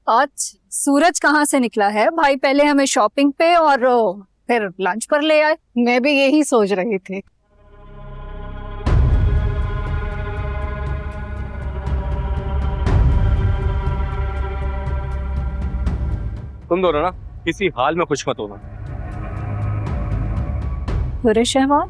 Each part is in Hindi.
आज सूरज कहाँ से निकला है भाई? पहले हमें शॉपिंग पे और फिर लंच पर ले आए। मैं भी यही सोच रही थी। तुम दोनों ना किसी हाल में खुश मत होना। बुरे शहवाज,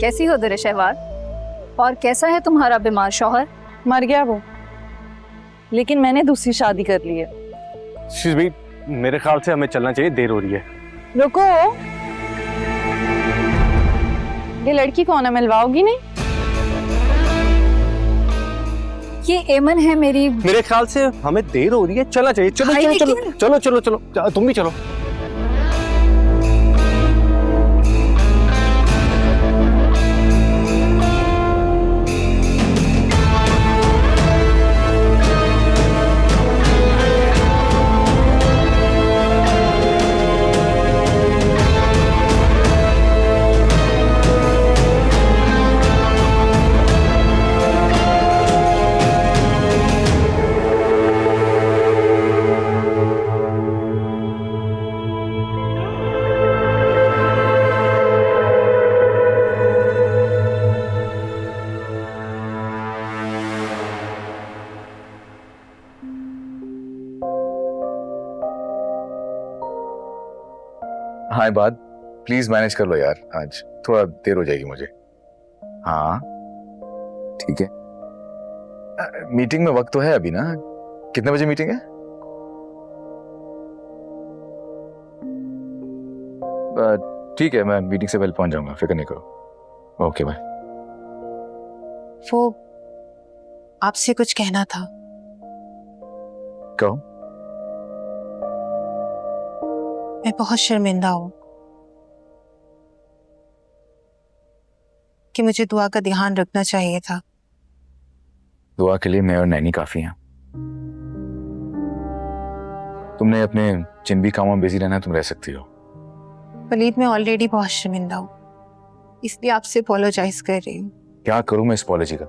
कैसी हो दुरे शहवाज? और कैसा है तुम्हारा बीमार शौहर? मर गया वो, लेकिन मैंने दूसरी शादी कर ली है। शीश भाई, मेरे ख्याल से हमें चलना चाहिए, देर हो रही है। रुको, ये लड़की कौन है? मिलवाओगी नहीं? ये एमन है मेरी। मेरे ख्याल से हमें देर हो रही है, चलना चाहिए। चलो भाई, चलो चलो लेकिन- चलो चलो चलो, तुम भी चलो। हाँ बात, प्लीज मैनेज कर लो यार, आज थोड़ा देर हो जाएगी मुझे। हाँ ठीक है, मीटिंग में वक्त तो है अभी ना। कितने बजे मीटिंग है? ठीक है, मैं मीटिंग से पहले पहुंच जाऊंगा, फिक्र नहीं करो। Okay bye. वो आपसे कुछ कहना था। कहो। मैं बहुत शर्मिंदा हूं कि मुझे दुआ का ध्यान रखना चाहिए था। दुआ के लिए मैं और नैनी काफी हैं। तुमने अपने जिन भी कामों में बिजी रहना, तुम रह सकती हो। वलीद, मैं ऑलरेडी बहुत शर्मिंदा हूं, इसलिए आपसे अपोलोजाइज कर रही हूँ। क्या करूं मैं इस पॉलिसी का?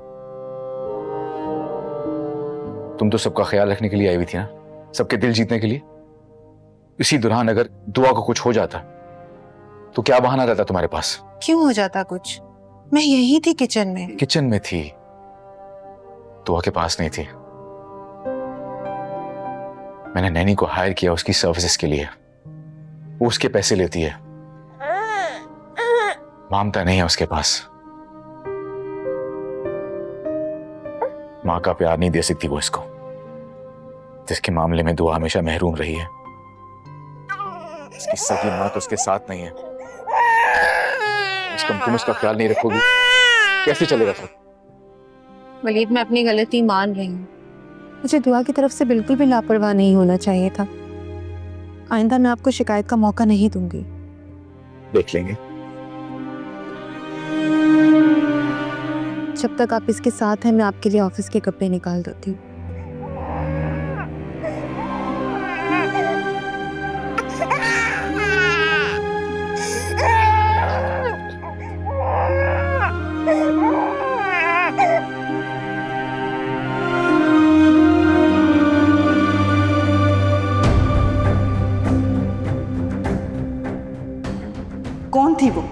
तुम तो सबका ख्याल रखने के लिए आई हुई थी ना, सबके दिल जीतने के लिए। इसी दौरान अगर दुआ को कुछ हो जाता तो क्या बहाना रहता तुम्हारे पास? क्यों हो जाता कुछ? मैं यही थी किचन में। किचन में थी, दुआ के पास नहीं थी। मैंने नैनी को हायर किया उसकी सर्विसेज के लिए। वो उसके पैसे लेती है, ममता नहीं है उसके पास। मां का प्यार नहीं दे सकती वो इसको, जिसके मामले में दुआ हमेशा महरूम रही है। इसकी सगी मां तो उसके साथ नहीं है। तुम उसका ख्याल नहीं रखोगी, कैसे चलेगा सब? वलीद, मैं अपनी गलती मान रही हूँ। मुझे दुआ की तरफ से बिल्कुल भी लापरवाह नहीं होना चाहिए था। आइंदा मैं आपको शिकायत का मौका नहीं दूंगी। देख लेंगे। जब तक आप इसके साथ हैं, मैं आपके लिए ऑफिस के कपड़े निकाल देती हूँ। कौन थी वो?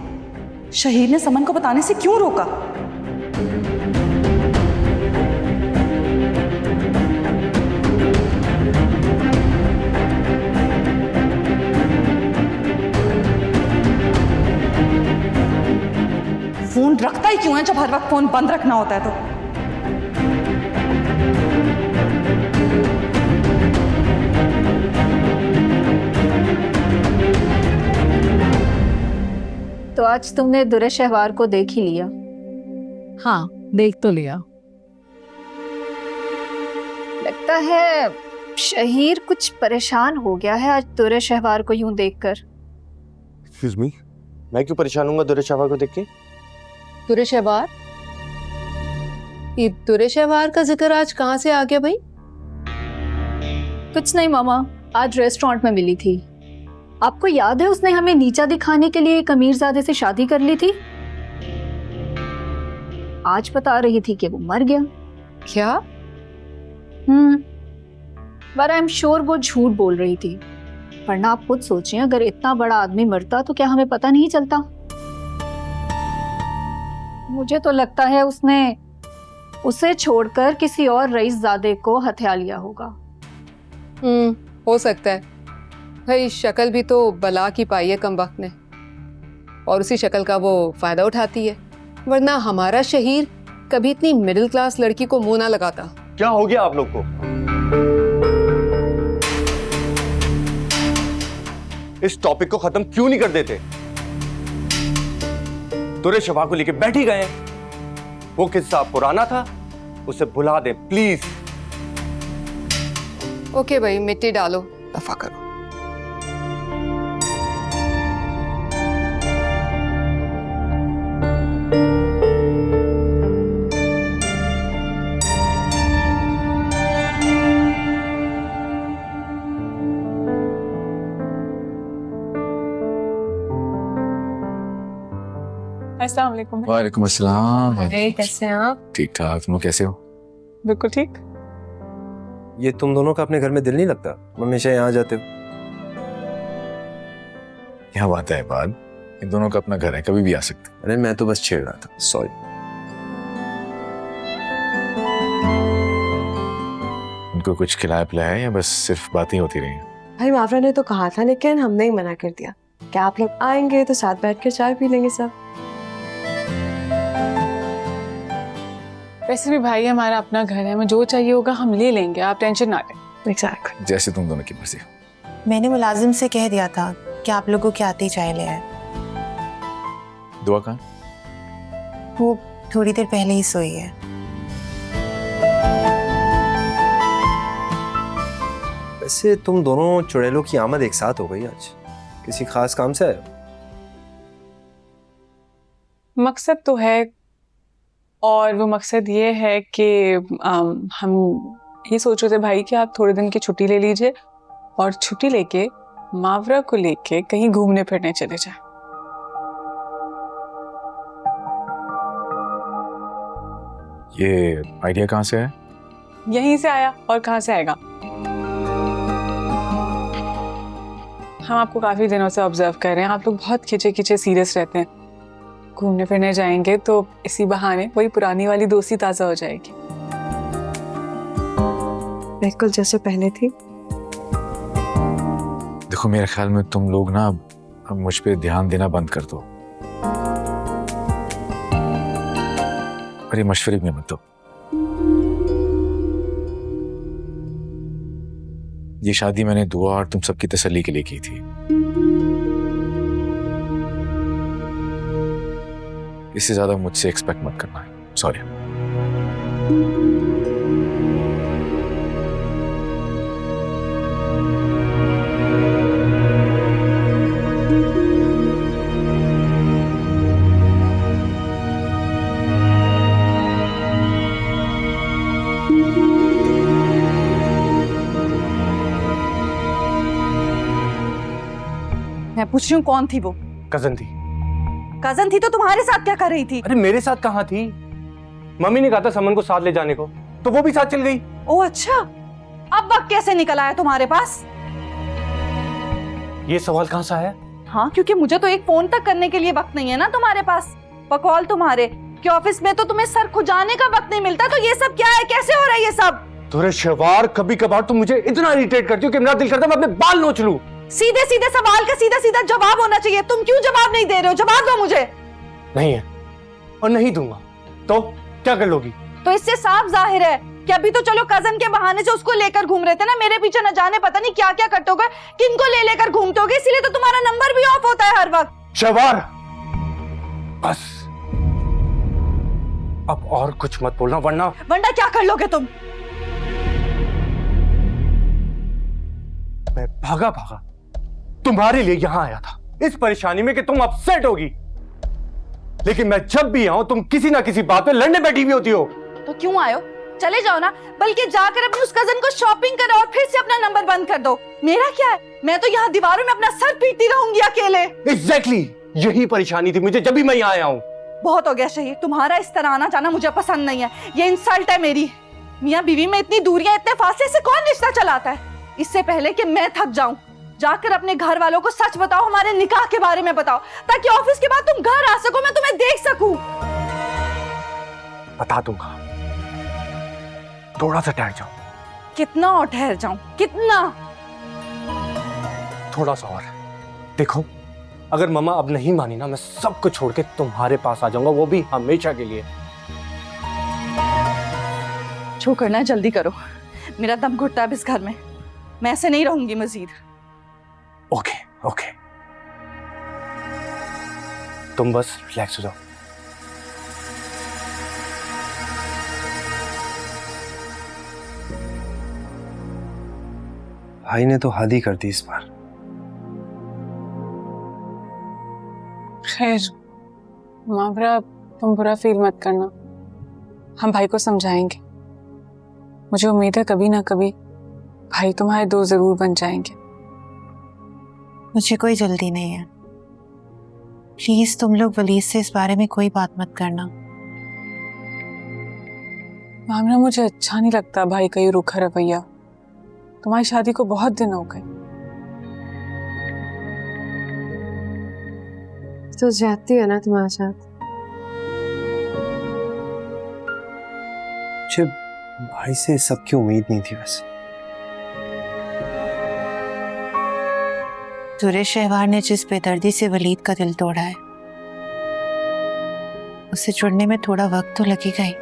शहीद ने समन को बताने से क्यों रोका? फोन रखता ही क्यों है जब हर वक्त फोन बंद रखना होता है तो? आज तुमने दुरे शहवार को देख ही लिया। हाँ, देख तो लिया। लगता है शहीर कुछ परेशान हो गया है आज दुरे शहवार को यूं देखकर। एक्सक्यूज मी, मैं क्यों परेशान हूँ दुरे शहवार को देख के? दुरे शहवार? ये दुरे शहवार का जिक्र आज कहाँ से आ गया भाई? कुछ नहीं मामा, आज रेस्टोरेंट में मिली थी। आपको याद है उसने हमें नीचा दिखाने के लिए एक अमीरजादे से शादी कर ली थी। आज बता रही थी कि वो मर गया। क्या? पर आई एम श्योर वो झूठ बोल रही थी। वरना आप खुद सोचिए, अगर इतना बड़ा आदमी मरता तो क्या हमें पता नहीं चलता? मुझे तो लगता है उसने उसे छोड़कर किसी और रईसजादे को हथिया लिया होगा। हो सकता है भाई, शक्ल भी तो बला की पाई है कम वक्त ने, और उसी शक्ल का वो फायदा उठाती है। वरना हमारा शहीर कभी इतनी मिडिल क्लास लड़की को मुंह ना लगाता। क्या हो गया आप लोग को? इस टॉपिक को खत्म क्यों नहीं कर देते? दुरे शहवार को लेके बैठ ही गए। वो किस्सा पुराना था, उसे भुला दे प्लीज। ओके भाई, मिट्टी डालो, दफा करो। अस्सलाम वालेकुम। वालेकुम अस्सलाम। कैसे हैं आप? ठीक ठाक, तुम लोग कैसे हो? बिल्कुल ठीक। ये तुम दोनों का अपने घर में दिल नहीं लगता? हमेशा यहाँ जाते हो। यहाँ बात है बात, इन दोनों का अपना घर है, कभी भी आ सकते। अरे मैं तो बस छेड़ रहा था, सॉरी। उनको कुछ खिलाया पिलाया या बस सिर्फ बातें होती रही? भाई मावरा ने तो कहा था, लेकिन हमने ही मना कर दिया। क्या आप लोग आएंगे तो साथ बैठकर चाय पी लेंगे सब। वैसे भी भाई हमारा अपना घर है, हमें जो चाहिए होगा हम ले लेंगे, आप टेंशन ना लें। एग्जैक्टली। जैसे तुम दोनों की मर्जी। मैंने मुलाजिम से कह दिया था कि आप लोगों की आती चाय ले आए। दुआ कहाँ? वो थोड़ी देर पहले ही सोई है। वैसे तुम दोनों चुड़ैलों की आमद एक साथ हो गई आज। किसी खास काम से आए हो? मकसद तो है, और वो मकसद ये है कि हम ये सोच रहे थे भाई कि आप थोड़े दिन की छुट्टी ले लीजिए और छुट्टी लेके मावरा को लेके कहीं घूमने फिरने चले जाए। ये आइडिया कहाँ से है? यहीं से आया, और कहाँ से आएगा। हम आपको काफी दिनों से ऑब्जर्व कर रहे हैं, आप लोग बहुत खिंचे खिंचे सीरियस रहते हैं। घूमने फिरने जाएंगे तो इसी बहाने वही पुरानी वाली दोस्ती ताजा हो जाएगी। बिल्कुल जैसे पहले थी। देखो मेरे ख्याल में तुम लोग ना अब मुझ पे ध्यान देना बंद कर दो, और ये मशवरे भी मत दो। ये शादी मैंने दुआ और तुम सबकी तसल्ली के लिए की थी। इससे ज्यादा मुझसे एक्सपेक्ट मत करना है। सॉरी। मैं पूछ रही हूँ कौन थी वो? कजन थी। कजन थी तो तुम्हारे साथ क्या कर रही थी? अरे मेरे साथ कहाँ थी? मम्मी ने कहा था समन को साथ ले जाने को, तो वो भी साथ चल गई। ओह अच्छा, अब वक्त कैसे निकल आया तुम्हारे पास? ये सवाल कहाँ से आया? हाँ, क्योंकि मुझे तो एक फोन तक करने के लिए वक्त नहीं है ना तुम्हारे पास। बकौल तुम्हारे कि ऑफिस में तो तुम्हें सर खुजाने का वक्त नहीं मिलता, तो ये सब क्या है, कैसे हो रहा है ये सब? दुरे शहवार, कभी कभार तुम मुझे इतना इरिटेट करती हो कि मेरा दिल करता है मैं अपने बाल नोच लूं। सीधे सीधे सवाल का सीधा सीधा जवाब होना चाहिए। तुम क्यों जवाब नहीं दे रहे हो? जवाब दो मुझे। नहीं है और नहीं दूंगा। तो क्या कर लोगी? तो इससे साफ जाहिर है कि अभी तो चलो कजन के बहाने से उसको लेकर घूम रहे थे ना, मेरे पीछे न जाने पता नहीं क्या क्या कटोगे, किनको ले लेकर घूमते होगे, इसीलिए तो तुम्हारा नंबर भी ऑफ होता है हर वक्त। शहवार, बस अब और कुछ मत बोलना, वरना क्या कर लोगे तुम? मैं भागा भागा तुम्हारे लिए यहां आया था, इस परेशानी में कि तुम अपसेट होगी, लेकिन मैं जब भी आऊं तुम किसी ना किसी बात पे लड़ने बैठी भी होती हो। तो क्यों आयो? चले जाओ ना, बल्कि जाकर अपने उस कजन को शॉपिंग करो और फिर से अपना नंबर बंद कर दो। मेरा क्या है, मैं तो यहाँ दीवारों में अपना सर पीटती रहूंगी अकेले। एग्जैक्टली यही परेशानी थी मुझे जब भी मैं यहाँ आया हूँ। बहुत हो गया शहीद, तुम्हारा इस तरह आना जाना मुझे पसंद नहीं है, ये इंसल्ट है मेरी। मियाँ बीवी में इतनी दूरियां, इतने फासले से कौन रिश्ता चलाता है? इससे पहले कि मैं थक जाऊं, जाकर अपने घर वालों को सच बताओ, हमारे निकाह के बारे में बताओ, ताकि ऑफिस के बाद तुम घर आ सको, मैं तुम्हें देख सकूं। बता दूंगा, थोड़ा सा ठहर जाओ। कितना और ठहर जाऊं? कितना? थोड़ा सा और। देखो अगर मम्मा अब नहीं मानी ना, मैं सब कुछ छोड़ के तुम्हारे पास आ जाऊंगा, वो भी हमेशा के लिए। जो करना है जल्दी करो, मेरा दम घुटता है इस घर में, मैं ऐसे नहीं रहूंगी मजीद। ओके ओके, तुम बस रिलैक्स हो जाओ। भाई ने तो हद ही कर दी इस बार। खैर मावरा, तुम बुरा फील मत करना, हम भाई को समझाएंगे। मुझे उम्मीद है कभी ना कभी भाई तुम्हारे दोस्त जरूर बन जाएंगे। मुझे कोई जल्दी नहीं है। प्लीज तुम लोग वलीद से इस बारे में कोई बात मत करना। मामला, मुझे अच्छा नहीं लगता भाई का ये रूखा रवैया। तुम्हारी शादी को बहुत दिन हो गए। तो जाती है ना तुम्हारे साथ। मुझे भाई से सबकी उम्मीद नहीं थी वैसे। तुरे शहवार ने जिस बेदर्दी से वलीद का दिल तोड़ा है, उससे जुड़ने में थोड़ा वक्त तो लगेगा ही।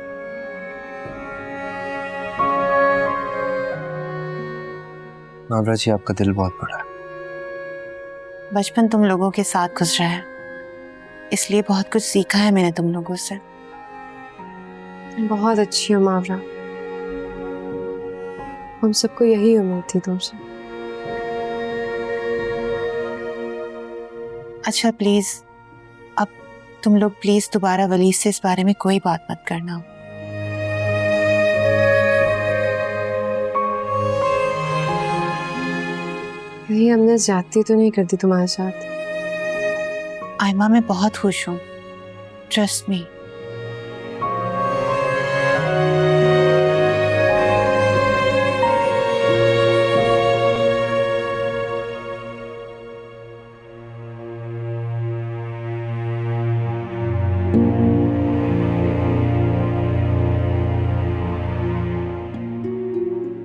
मावरा जी, आपका दिल बहुत बड़ा है। बचपन तुम लोगों के साथ गुजरा है, इसलिए बहुत कुछ सीखा है मैंने तुम लोगों से। बहुत अच्छी हो मावरा, हम सबको यही उम्मीद थी तुमसे। अच्छा प्लीज, अब तुम लोग प्लीज दोबारा वलीद से इस बारे में कोई बात मत करना। कहीं हमने ज्यादती तो नहीं करती तुम्हारे साथ? आयमा, मैं बहुत खुश हूँ, ट्रस्ट मी।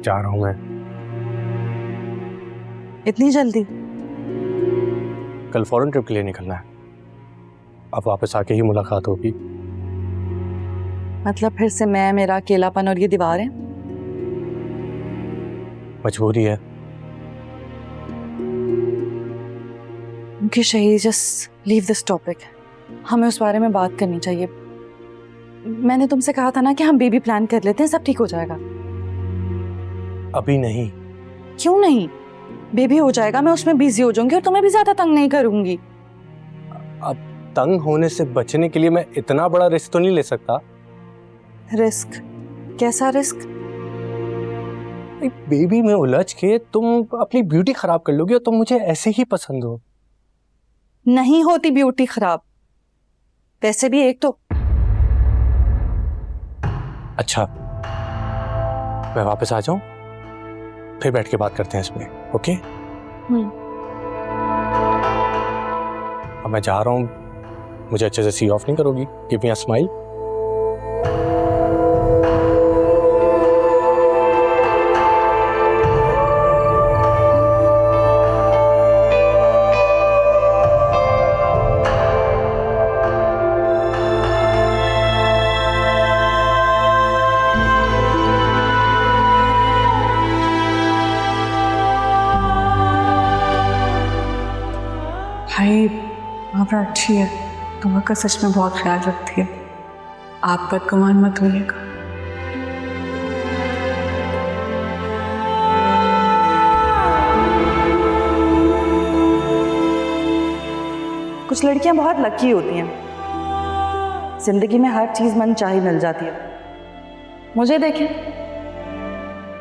जा रहा हूं मैं। इतनी जल्दी? कल फॉरेन ट्रिप के लिए निकलना है, अब वापस आके ही मुलाकात होगी। मतलब फिर से मैं, मेरा अकेलापन और ये दीवारें? मजबूरी है। उनकी शहीद, जस्ट लीव दिस टॉपिक, हमें उस बारे में बात करनी चाहिए। मैंने तुमसे कहा था ना कि हम बेबी प्लान कर लेते हैं, सब ठीक हो जाएगा। अभी नहीं। क्यों नहीं? बेबी हो जाएगा, मैं उसमें बिजी हो जाऊंगी और तुम्हें भी ज्यादा तंग नहीं करूंगी। अब तंग होने से बचने के लिए मैं इतना बड़ा रिस्क तो नहीं ले सकता। रिस्क? कैसा रिस्क? एक बेबी में उलझ के तुम अपनी ब्यूटी खराब कर लोगी, और तुम मुझे ऐसे ही पसंद हो। नहीं होती ब्यूटी खराब, वैसे भी एक तो। अच्छा, मैं वापस आ जाऊं, फिर बैठ के बात करते हैं इसमें, ओके? अब मैं जा रहा हूं, मुझे अच्छे से सी ऑफ नहीं करोगी? Give me a smile. भाई मावरा अच्छी है, तुम का सच में बहुत ख्याल रखती है, आप बदगुमान मत होइएगा। कुछ लड़कियां बहुत लकी होती हैं, जिंदगी में हर चीज मन चाही मिल जाती है। मुझे देखें,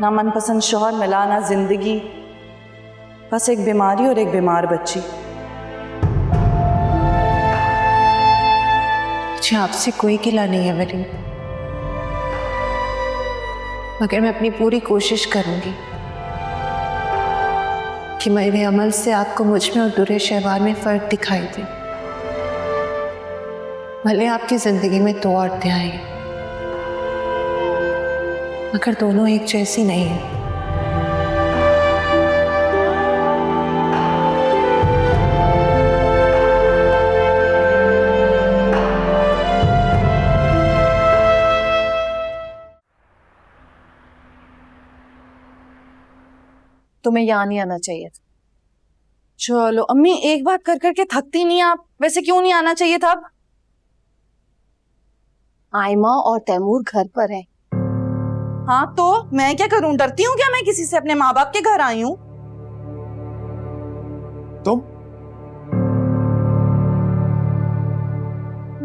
ना मनपसंद शौहर मिला, ना जिंदगी, बस एक बीमारी और एक बीमार बच्ची। मुझे आपसे कोई गिला नहीं है वली, मगर मैं अपनी पूरी कोशिश करूंगी कि मेरे अमल से आपको मुझ में और दुरे शहवार में फर्क दिखाई दे। भले आपकी जिंदगी में 2 औरतें आई हैं, मगर दोनों एक जैसी नहीं है। तुम्हें यहाँ नहीं आना चाहिए था। चलो अम्मी, एक बात कर करके थकती नहीं आप? वैसे क्यों नहीं आना चाहिए था? अब आयमा और तैमूर घर पर है। हाँ तो मैं क्या करूं? डरती हूँ क्या मैं किसी से? अपने माँ बाप के घर आई हूँ। तुम?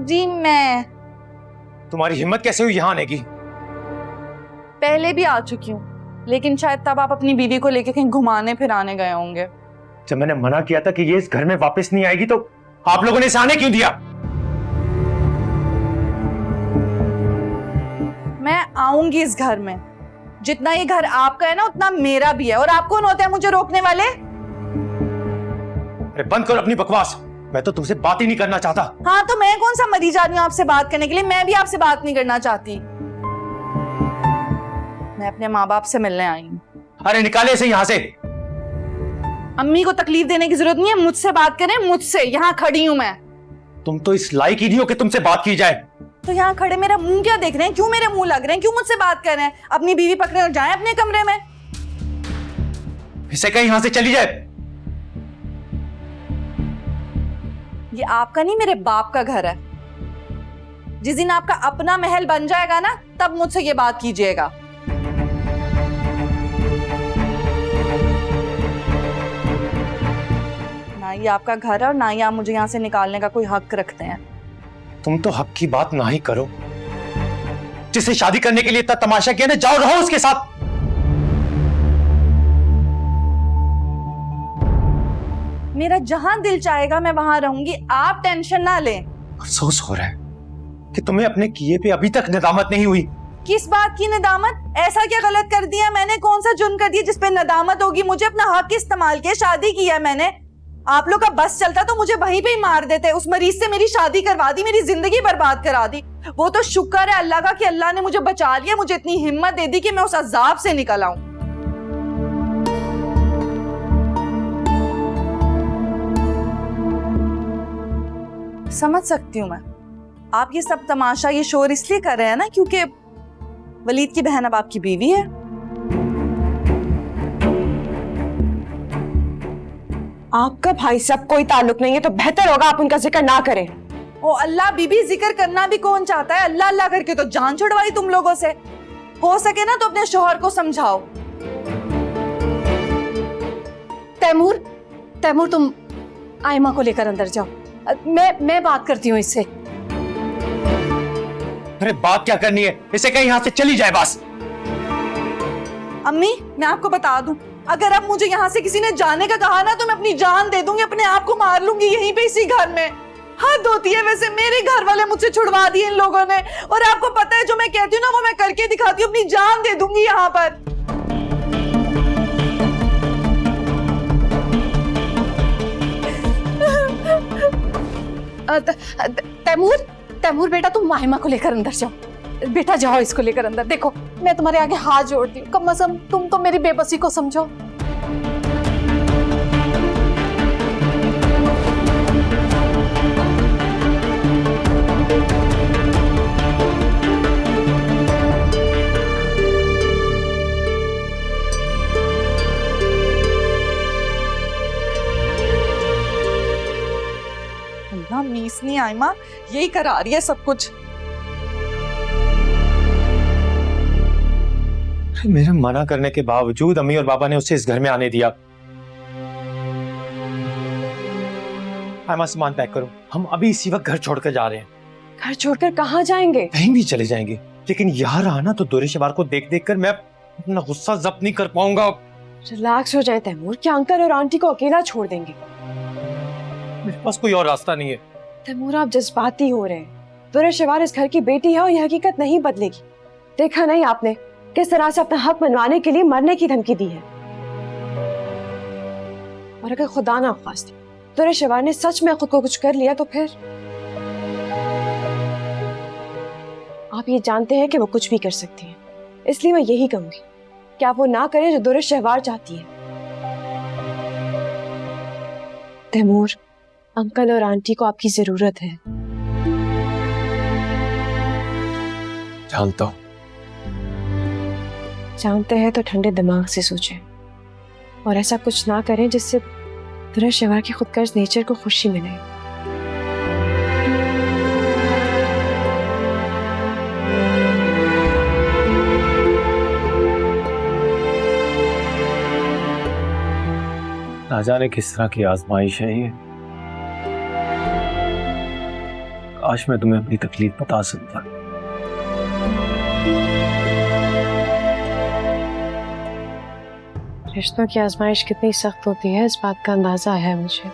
जी मैं तुम्हारी हिम्मत कैसे हुई यहाँ आने की? पहले भी आ चुकी हूँ, लेकिन शायद तब आप अपनी बीवी को लेके कहीं घुमाने फिराने गए होंगे। जब मैंने मना किया था कि ये इस घर में वापस नहीं आएगी, तो आप लोगों ने इसे आने क्यों दिया? मैं आऊंगी इस घर में। जितना ये घर आपका है ना, उतना मेरा भी है। और आप कौन होते हैं मुझे रोकने वाले? अरे बंद करो अपनी बकवास, मैं तो तुमसे बात ही नहीं करना चाहता। हाँ तो मैं कौन सा मरीज आदमी हूं आपसे बात करने के लिए? मैं भी आपसे बात नहीं करना चाहती। मैं अपने माँ बाप से मिलने आई हूँ। अरे निकाले इसे यहाँ से। अम्मी को तकलीफ देने की जरूरत नहीं है, मुझसे बात करें, मुझसे। यहाँ खड़ी हूँ मैं। तुम तो इस लायक ही नहीं हो कि तुमसे बात की जाए। तो यहाँ खड़े मेरा मुंह क्या देख रहे हैं? क्यों मेरे मुंह लग रहे हैं? क्यों मुझसे बात कर रहे हैं? अपनी बीवी पकड़े और जाएं अपने कमरे में। इसे कहीं यहाँ से चली जाए। ये आपका नहीं, मेरे बाप का घर है। जिस दिन आपका अपना महल बन जाएगा ना, तब मुझसे ये बात कीजिएगा। ना ये आपका घर है और ना ही आप मुझे यहाँ से निकालने का कोई हक रखते हैं। तुम तो हक की बात ना ही करो। जिसे शादी करने के लिए इतना तमाशा किया ना, जाओ रहो उसके साथ। मेरा जहां दिल चाहेगा मैं वहां रहूंगी, आप टेंशन ना लें। अफसोस हो रहा है कि तुम्हें अपने किए पे अभी तक नदामत नहीं हुई। किस बात की नदामत? ऐसा क्या गलत कर दिया मैंने? कौन सा जुर्म कर दिया जिस पे नदामत होगी? मुझे अपना हक इस्तेमाल किया, शादी की है मैंने। आप लोग का बस चलता तो मुझे वहीं पे ही मार देते। उस मरीज से मेरी शादी करवा दी, मेरी जिंदगी बर्बाद करा दी। वो तो शुक्र है अल्लाह का कि अल्लाह ने मुझे बचा लिया, मुझे इतनी हिम्मत दे दी कि मैं उस अजाब से निकल आऊं। समझ सकती हूँ मैं, आप ये सब तमाशा, ये शोर इसलिए कर रहे हैं ना क्योंकि वलीद की बहन अब आपकी बीवी है। आपका भाई से अब कोई ताल्लुक नहीं है, तो बेहतर होगा आप उनका जिक्र ना करें। ओ अल्लाह, बीबी जिक्र करना भी कौन चाहता है? अल्लाह अल्लाह करके तो जान छुड़वाई तुम लोगों से। हो सके ना तो अपने शोहर को समझाओ। तैमूर, तैमूर तुम आयमा को लेकर अंदर जाओ। मैं बात करती हूँ इससे। अरे बात क्या करनी है? इसे कहीं यहाँ से चली जाए बस। अम्मी मैं आपको बता दूं, अगर अब मुझे यहाँ से किसी ने जाने का कहा ना, तो मैं अपनी जान दे दूंगी, अपने आप को मार लूंगी यहीं पे इसी घर में। हद होती है वैसे, मेरे घर वाले मुझसे छुड़वा दिए इन लोगों ने। और आपको पता है जो मैं कहती हूँ ना वो मैं करके दिखाती हूँ, अपनी जान दे दूंगी यहाँ पर। तैमूर, तैमूर बेटा तुम माहिमा को लेकर अंदर जाओ। बेटा जाओ इसको लेकर अंदर। देखो मैं तुम्हारे आगे हाथ जोड़ती हूँ, कम से कम तुम तो मेरी बेबसी को समझो। मीसनी नहीं आयमा, यही करा रही है सब कुछ। मेरे मना करने के बावजूद अम्मी और बाबा ने उसे इस घर में आने दिया। आयमा सामान पैक करो, हम अभी इसी वक्त घर छोड़कर जा रहे हैं। घर छोड़कर कहाँ जाएंगे? कहीं भी चले जाएंगे, लेकिन यहाँ रहा ना तो दुरेशवार को देख देख कर मैं अपना गुस्सा जब्त नहीं कर पाऊंगा। रिलैक्स हो जाए तैमूर, क्या अंकल और आंटी को अकेला छोड़ देंगे? मेरे पास कोई और रास्ता नहीं है। तैमूर आप जज्बाती हो रहे हैं। दुरेशवार इस घर की बेटी है और यह हकीकत नहीं बदलेगी। देखा नहीं आपने किस तरह से अपना हक मनवाने के लिए मरने की धमकी दी है। और अगर खुदा ना खास्ता दुरेशवार ने सच में खुद को कुछ कर लिया तो फिर आप ये जानते हैं कि वो कुछ भी कर सकती है, इसलिए मैं यही कहूंगी कि आप वो ना करें जो दुरेशवार चाहती है। तैमूर, अंकल और आंटी को आपकी जरूरत है। जानता हूँ। जानते हैं तो ठंडे दिमाग से सोचें और ऐसा कुछ ना करें जिससे दुरेशवार की खुदगर्ज नेचर को खुशी मिले। ना जाने किस तरह की आजमाइश है ये। काश मैं तुम्हें अपनी तकलीफ बता सकता। रिश्तों की आजमाइश कितनी सख्त होती है इस बात का अंदाजा है मुझे,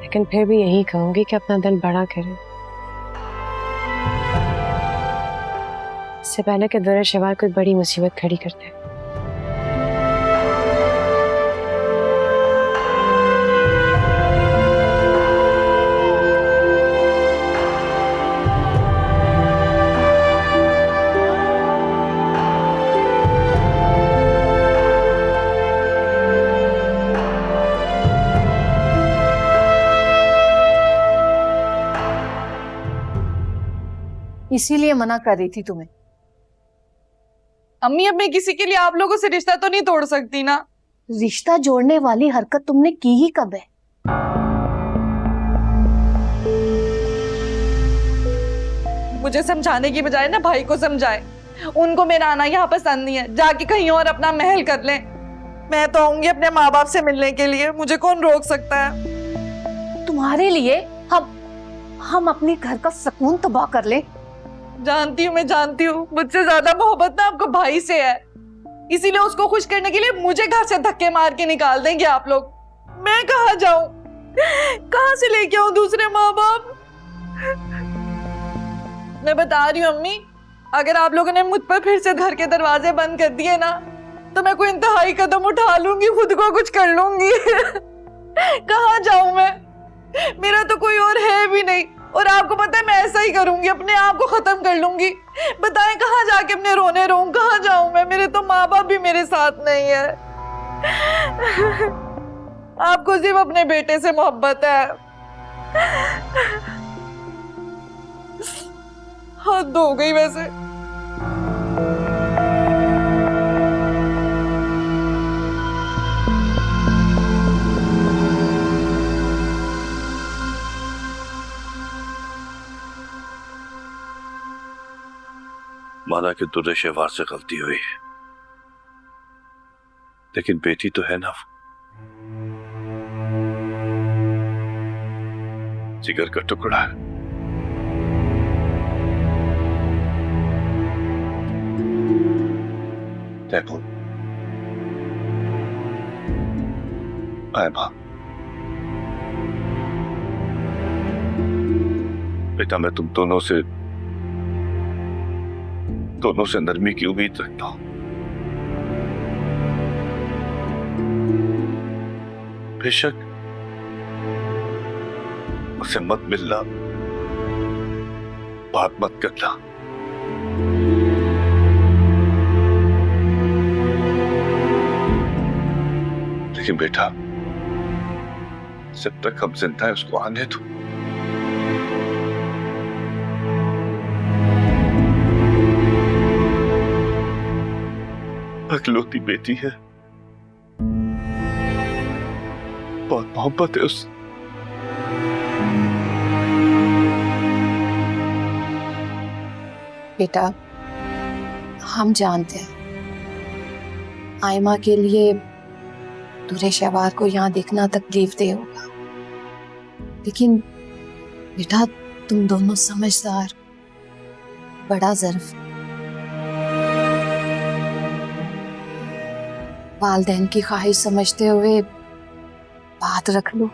लेकिन फिर भी यही कहूंगी कि अपना दिल बड़ा करें। इससे पहले कि दुरेशवार कोई बड़ी मुसीबत खड़ी करते हैं। इसीलिए मना कर रही थी तुम्हें। अम्मी, अब मैं किसी के लिए आप लोगों से रिश्ता तो नहीं तोड़ सकती ना। रिश्ता जोड़ने वाली हरकत तुमने की ही कब है? मुझे समझाने की बजाय ना भाई को समझाए। उनको मेरा आना यहाँ पसंद नहीं है, जाके कहीं और अपना महल कर लें। मैं तो आऊंगी अपने माँ बाप से मिलने के लिए, मुझे कौन रोक सकता है? तुम्हारे लिए हम अपने घर का सुकून तबाह कर ले। जानती हूँ, मैं जानती हूँ, मुझसे ज्यादा मोहब्बत ना आपको भाई से है, इसीलिए उसको खुश करने के लिए मुझे घर से धक्के मार के निकाल देंगे आप लोग। मैं कहाँ जाऊं? कहाँ से लेके आऊं दूसरे माँ बाप? मैं बता रही हूँ अम्मी, अगर आप लोगों ने मुझ पर फिर से घर के दरवाजे बंद कर दिए ना तो मैं कोई इंतहाई कदम उठा लूंगी, खुद को कुछ कर लूंगी। कहाँ जाऊं मैं? मेरा तो कोई और है भी नहीं, और आपको पता है मैं ऐसा ही करूंगी, अपने आप को खत्म कर लूंगी। बताएं कहाँ जाके अपने रोने रहूं? कहाँ जाऊं मैं? मेरे तो माँ बाप भी मेरे साथ नहीं है। आपको सिर्फ अपने बेटे से मोहब्बत है। हद हो गई वैसे। माना कि दुरेशवार से गलती हुई, लेकिन बेटी तो है ना, जिगर का टुकड़ा है। देखो आयमा, बेटा मैं तुम दोनों से नरमी की उम्मीद रखता हूं। बेशक उसे मत मिलना, बात मत करना, लेकिन बेटा जब तक हम जिंदा है उसको आने दो। अकलौती बेटी है, बहुत मोहब्बत है उससे। बेटा, हम जानते हैं आयमा के लिए दूरे शहवार को यहाँ देखना तकलीफ दे होगा, लेकिन बेटा तुम दोनों समझदार, बड़ा ज़र्फ, वालदैन की ख्वाहिश समझते हुए बात रख लो।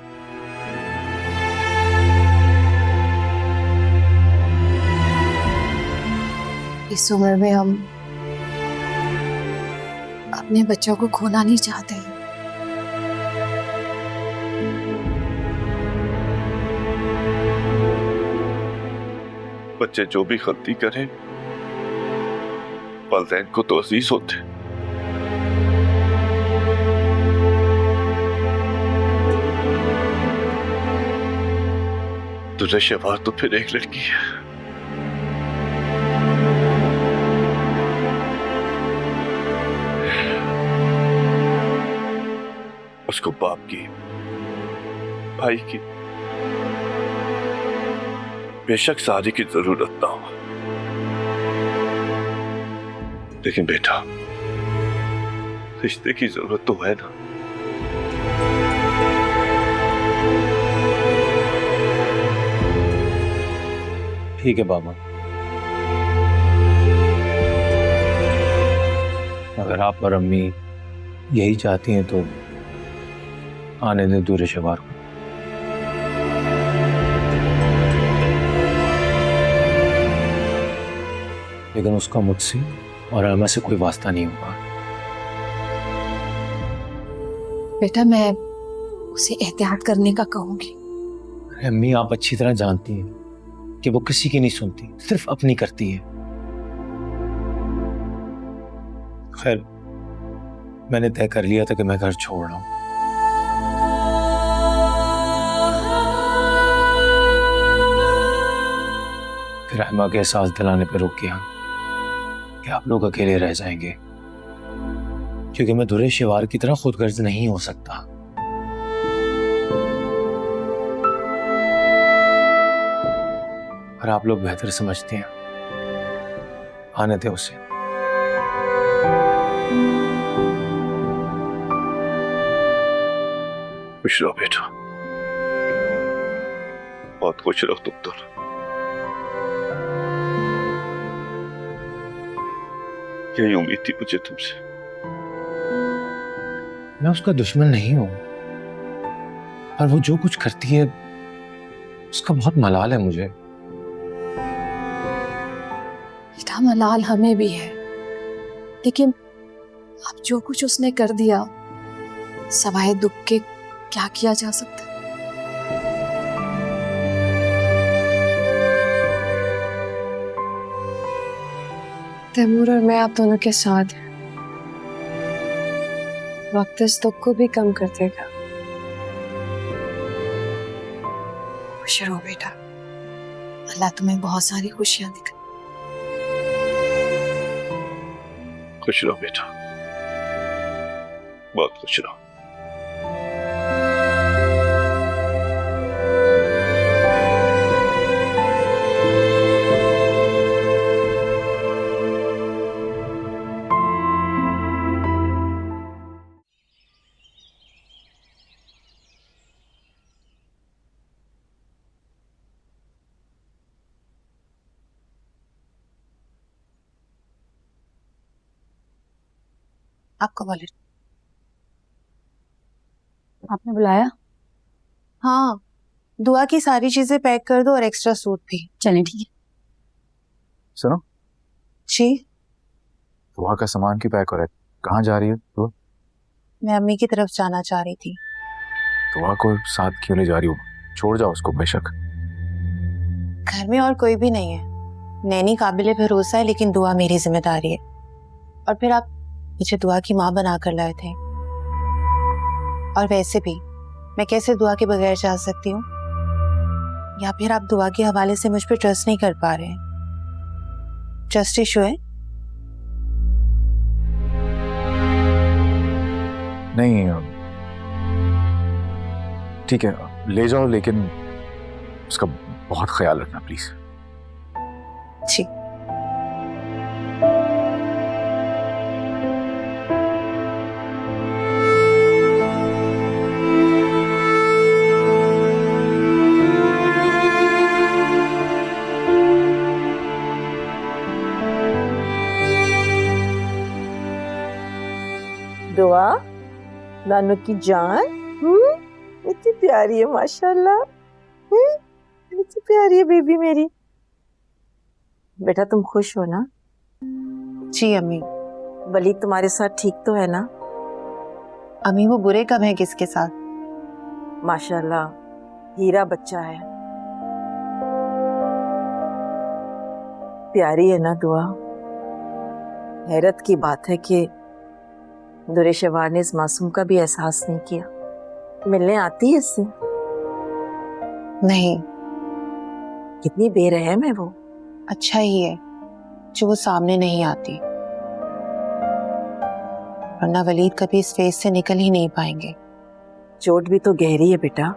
इस उम्र में हम अपने बच्चों को खोना नहीं चाहते हैं। बच्चे जो भी गलती करें वालिदैन को तो अजीज होते। दुर्रे शहवार तो फिर एक लड़की है, उसको बाप की, भाई की बेशक सारी की जरूरत ना हो, लेकिन बेटा रिश्ते की जरूरत तो है ना। ठीक है बाबा, अगर आप और अम्मी यही चाहती हैं तो आने दें दूरे शहवार को। लेकिन उसका मुझसे और आयमा से कोई वास्ता नहीं होगा। बेटा मैं उसे एहतियात करने का कहूंगी। अम्मी आप अच्छी तरह जानती हैं कि वो किसी की नहीं सुनती, सिर्फ अपनी करती है। खैर मैंने तय कर लिया था कि मैं घर छोड़ रहा हूं। फिर रहमा के एहसास दिलाने पर रोक गया कि आप लोग अकेले रह जाएंगे, क्योंकि मैं दुर्रे शहवार की तरह खुदगर्ज नहीं हो सकता। और आप लोग बेहतर समझते हैं, आने दे उसे। खुश रहो बेटा, बहुत खुश रहो तुम दोनों। यही उम्मीद थी मुझे तुमसे। मैं उसका दुश्मन नहीं हूं, पर वो जो कुछ करती है उसका बहुत मलाल है मुझे। बेटा मलाल हमें भी है, लेकिन अब जो कुछ उसने कर दिया सवाए दुख के क्या किया जा सकता है। तैमूर और मैं आप दोनों के साथ हैं। वक्त इस दुख को भी कम कर देगा। खुश रहो बेटा, अल्लाह तुम्हें बहुत सारी खुशियां दिखाए। खुश रहो बेटा, बहुत खुश रहो। आपको बोले आपने बुलाया? हाँ, दुआ की सारी चीजें पैक कर दो और एक्स्ट्रा सूट भी। चलें ठीक है। सुनो जी, वहाँ का सामान की पैक हो रहा है, कहाँ जा रही है तो? मैं अम्मी की तरफ जाना चाह रही थी। तो वहाँ को साथ क्यों नहीं जा रही हो? छोड़ जाओ उसको बेशक। घर में और कोई भी नहीं है। नैनी काबिले भरोसा है, लेकिन दुआ मेरी जिम्मेदारी है। और फिर आप मुझे दुआ की माँ बना कर लाए थे, और वैसे भी मैं कैसे दुआ के बगैर जा सकती हूँ? या फिर आप दुआ के हवाले से मुझ पर ट्रस्ट नहीं कर पा रहे हैं? ट्रस्ट इशू है? नहीं ठीक है, ले जाओ, लेकिन उसका बहुत ख्याल रखना प्लीज। जी। दुआ नानू की जान, इतनी प्यारी है माशाल्लाह, इतनी प्यारी है बेबी मेरी। बेटा तुम खुश हो ना? जी अम्मी। वलीद तुम्हारे साथ ठीक तो है ना? अम्मी वो बुरे कब हैं किसके साथ? माशाल्लाह हीरा बच्चा है। प्यारी है ना दुआ? हैरत की बात है कि दुरेशवार ने इस मासूम का भी एहसास नहीं किया। मिलने आती है इससे? नहीं। कितनी बेरहम है वो। अच्छा ही है जो वो सामने नहीं आती, वरना वलीद कभी इस फेज से निकल ही नहीं पाएंगे। चोट भी तो गहरी है बेटा।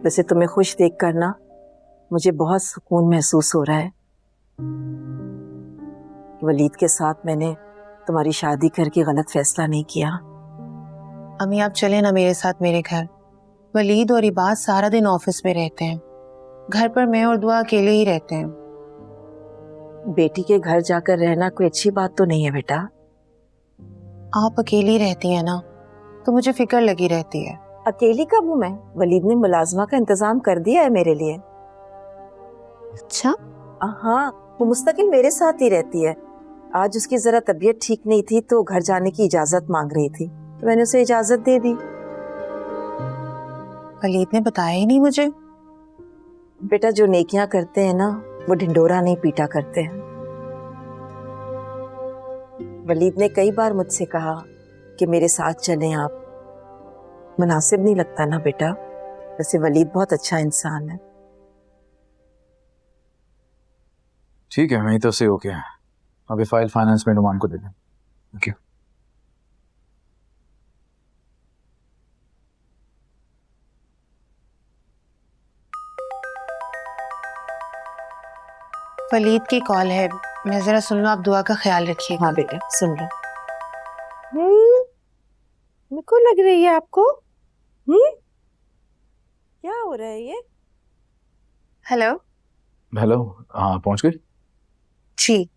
वैसे तुम्हें खुश देख कर ना मुझे बहुत सुकून महसूस हो रहा है। वलीद के साथ मैंने तुम्हारी शादी करके गलत फैसला नहीं किया। अम्मी आप चले ना मेरे साथ मेरे घर। वलीद और इबाद सारा दिन ऑफिस में रहते हैं, घर पर मैं और दुआ अकेले ही रहते हैं। बेटी के घर जाकर रहना कोई अच्छी बात तो नहीं है बेटा। आप अकेली रहती हैं ना तो मुझे फिक्र लगी रहती है। अकेली कब हूँ मैं? वलीद ने मुलाजमा का इंतजाम कर दिया है मेरे लिए। अच्छा? हाँ, वो मुस्तकिल मेरे साथ ही रहती है। आज उसकी जरा तबीयत ठीक नहीं थी तो घर जाने की इजाजत मांग रही थी, तो मैंने उसे इजाजत दे दी। वलीद ने बताया ही नहीं मुझे। बेटा जो नेकियां करते हैं ना वो ढिंडोरा नहीं पीटा करते हैं। वलीद ने कई बार मुझसे कहा कि मेरे साथ चलें आप। मुनासिब नहीं लगता ना बेटा। वैसे वलीद बहुत अच्छा इंसान है। ठीक है, वहीं तो से ओके है। अभी फाइल फाइनेंस में नुमान को दे दें। ओके। वलीद की कॉल है, मैं जरा सुन लूं, आप दुआ का ख्याल रखिएगा। हाँ बेटा सुन लो। मेरे को लग रही है आपको। क्या हो रहा है ये? हेलो। हेलो, हाँ पहुंच गई? जी।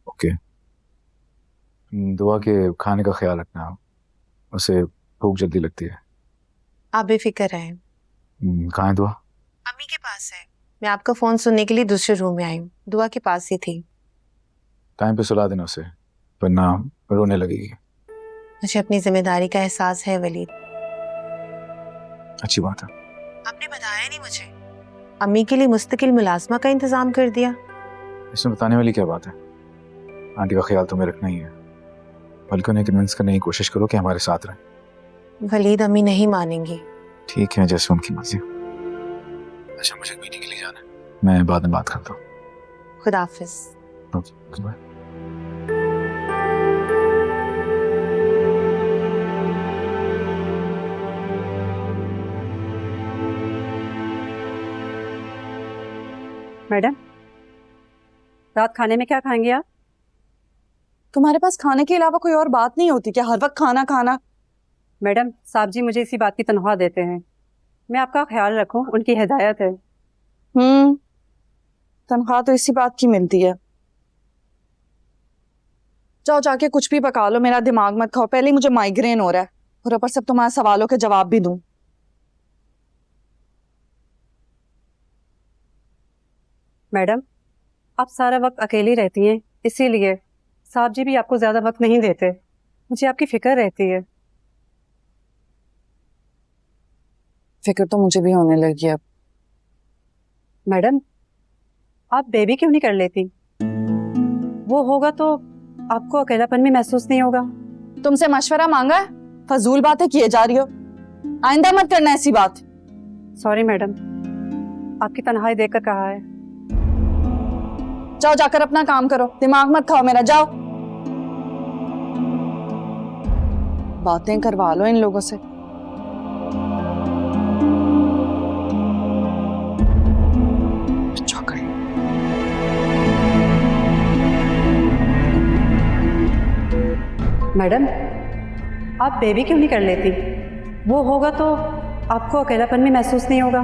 ओके। दुआ के खाने का ख्याल रखना, उसे भूख जल्दी लगती है। आप बेफिक्र रहें। कहाँ है दुआ? अम्मी के पास है। मैं आपका फोन सुनने के लिए दूसरे रूम में आई हूँ, दुआ के पास ही थी। टाइम पे सुला देना उसे, वरना रोने लगेगी। मुझे अपनी जिम्मेदारी का एहसास है वलीद। अच्छी बात है। आपने बताया नहीं मुझे। अम्मी के लिए मुस्तकिल मुलाजमा का इंतजाम कर दिया। इसमें बताने वाली क्या बात है? आंटी का ख्याल तुम्हें रखना ही है, बल्कि उन्हें कन्विंस करने की कोशिश करो कि हमारे साथ रहें। वलीद अम्मी नहीं मानेंगी। ठीक है, जैसे उनकी मर्जी। अच्छा मुझे मीटिंग के लिए जाना है, मैं बाद में बात करता हूँ। खुदा हाफिज। Okay bye. मैडम रात खाने में क्या खाएंगे आप? तुम्हारे पास खाने के अलावा कोई और बात नहीं होती क्या? हर वक्त खाना खाना। मैडम साहब जी मुझे इसी बात की तनख्वाह देते हैं, मैं आपका ख्याल रखूं, उनकी हिदायत है। तनख्वाह तो इसी बात की मिलती है। जाओ जाके कुछ भी पका लो, मेरा दिमाग मत खाओ। पहले ही मुझे माइग्रेन हो रहा है और ऊपर सब तुम्हारे सवालों के जवाब भी दूं। मैडम आप सारा वक्त अकेली रहती हैं, इसीलिए साहब जी भी आपको ज्यादा वक्त नहीं देते। मुझे आपकी फिक्र रहती है। फिक्र तो मुझे भी होने लगी अब। मैडम आप बेबी क्यों नहीं कर लेती? वो होगा तो आपको अकेलापन भी महसूस नहीं होगा। तुमसे मशवरा मांगा है, फजूल बातें किए जा रही हो। आइंदा मत करना ऐसी बात। सॉरी मैडम, आपकी तन्हाई देखकर कहा है। जाओ जाकर अपना काम करो, दिमाग मत खाओ मेरा। जाओ बातें करवा लो इन लोगों से। मैडम आप बेबी क्यों नहीं कर लेती? वो होगा तो आपको अकेलापन भी महसूस नहीं होगा।